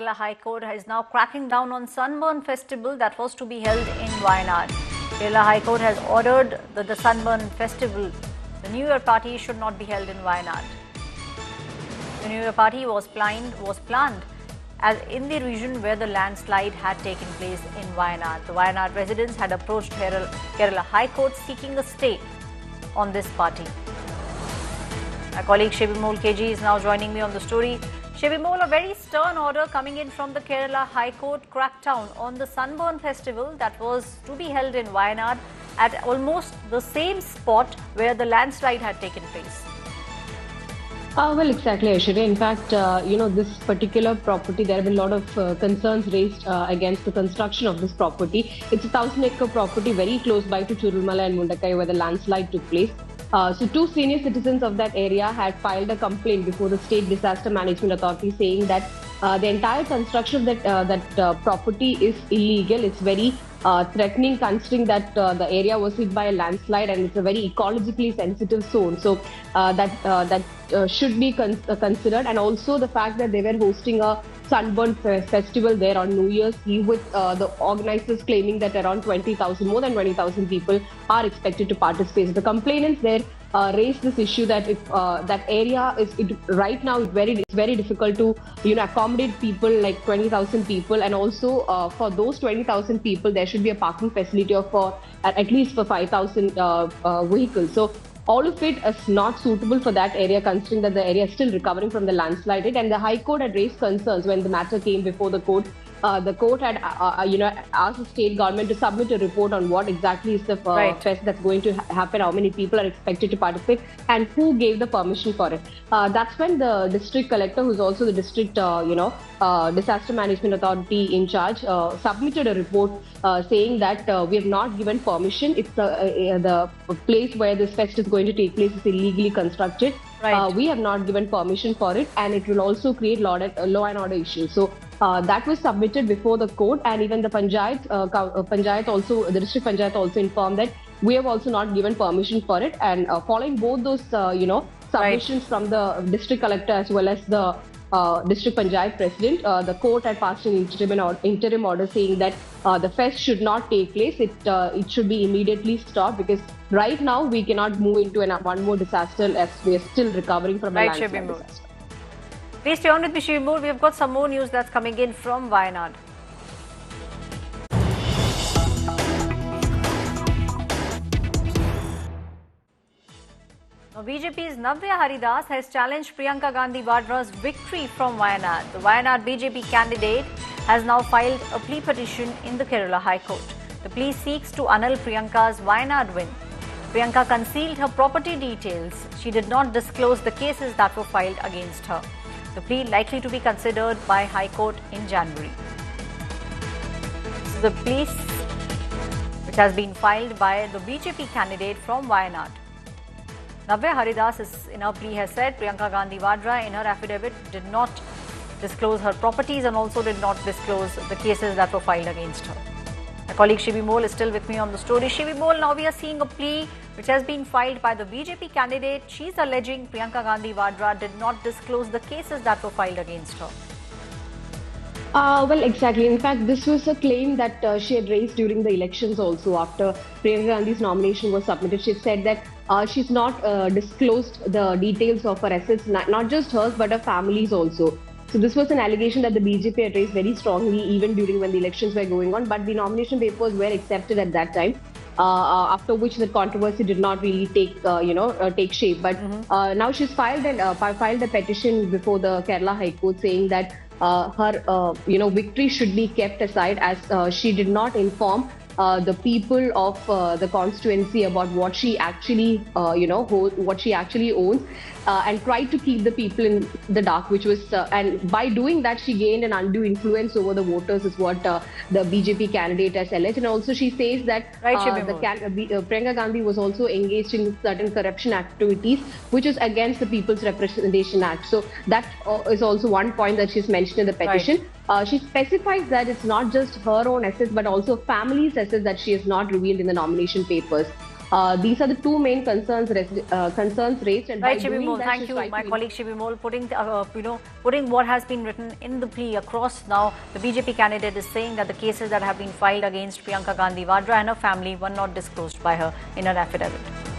Kerala High Court is now cracking down on Sunburn Festival that was to be held in Wayanad. Kerala High Court has ordered that the Sunburn Festival, the New Year party, should not be held in Wayanad. The New Year party was planned as in the region where the landslide had taken place in Wayanad. The Wayanad residents had approached Kerala High Court seeking a stay on this party. My colleague Shebimol KG is now joining me on the story. Shebimol, a very stern order coming in from the Kerala High Court crackdown on the Sunburn Festival that was to be held in Wayanad at almost the same spot where the landslide had taken place. Well, exactly, Aishwarya. In fact, this particular property, there have been a lot of concerns raised against the construction of this property. It's a 1,000-acre property very close by to Churulmala and Mundakai where the landslide took place. So two senior citizens of that area had filed a complaint before the State Disaster Management Authority saying that the entire construction of that property is illegal. It's very threatening considering that the area was hit by a landslide and it's a very ecologically sensitive zone. So that should be considered, and also the fact that they were hosting a Sunburn festival there on New Year's Eve with the organizers claiming that around more than 20,000 people are expected to participate. So the complainants there raised this issue that if that area is right now it's very difficult to accommodate people like 20,000 people, and also for those 20,000 people there should be a parking facility of at least for 5,000 vehicles. So all of it is not suitable for that area, considering that the area is still recovering from the landslide. And the High Court had raised concerns when the matter came before the court. The court had, asked the state government to submit a report on what exactly is the fest that's going to happen, how many people are expected to participate, and who gave the permission for it. That's when the district collector, who's also the district, disaster management authority in charge, submitted a report saying that we have not given permission. It's the place where this fest is going to take place is illegally constructed. We have not given permission for it, and it will also create law and order issues. So that was submitted before the court, and even the panchayat also, the district panchayat also informed that we have also not given permission for it. And following both those, submissions from the district collector as well as the district panchayat president, the court had passed an interim order saying that the fest should not take place. It should be immediately stopped, because right now we cannot move into one more disaster as we are still recovering from a landslide disaster. Please stay on with me, Shebimol. We have got some more news that's coming in from Wayanad. Now, BJP's Navya Haridas has challenged Priyanka Gandhi Vadra's victory from Wayanad. The Wayanad BJP candidate has now filed a plea petition in the Kerala High Court. The plea seeks to annul Priyanka's Wayanad win. Priyanka concealed her property details. She did not disclose the cases that were filed against her. The plea likely to be considered by High Court in January. This is the plea which has been filed by the BJP candidate from Wayanad. Navya Haridas in her plea has said Priyanka Gandhi Vadra in her affidavit did not disclose her properties and also did not disclose the cases that were filed against her. My colleague Shebimol is still with me on the story. Shebimol, now we are seeing a plea which has been filed by the BJP candidate. She's alleging Priyanka Gandhi Vadra did not disclose the cases that were filed against her. Well, exactly. In fact, this was a claim that she had raised during the elections also. After Priyanka Gandhi's nomination was submitted, she said that she's not disclosed the details of her assets, not just hers, but her family's also. So this was an allegation that the BJP had raised very strongly even during when the elections were going on. But the nomination papers were accepted at that time. After which the controversy did not really take shape. But now she's filed a petition before the Kerala High Court saying that her victory should be kept aside, as she did not inform the people of the constituency about what she actually what she actually owns, and tried to keep the people in the dark, which was and by doing that she gained an undue influence over the voters, is what the BJP candidate has alleged. And also she says that Priyanka Gandhi was also engaged in certain corruption activities which is against the People's Representation Act. So that is also one point that she's mentioned in the petition. She specifies that it's not just her own assets but also family's assets that she has not revealed in the nomination papers. These are the two main concerns raised. And Right, by Shibi doing Mol. that, Thank she's you, trying my to colleague Shibi Mol, putting what has been written in the plea across now. The BJP candidate is saying that the cases that have been filed against Priyanka Gandhi Vadra and her family were not disclosed by her in her affidavit.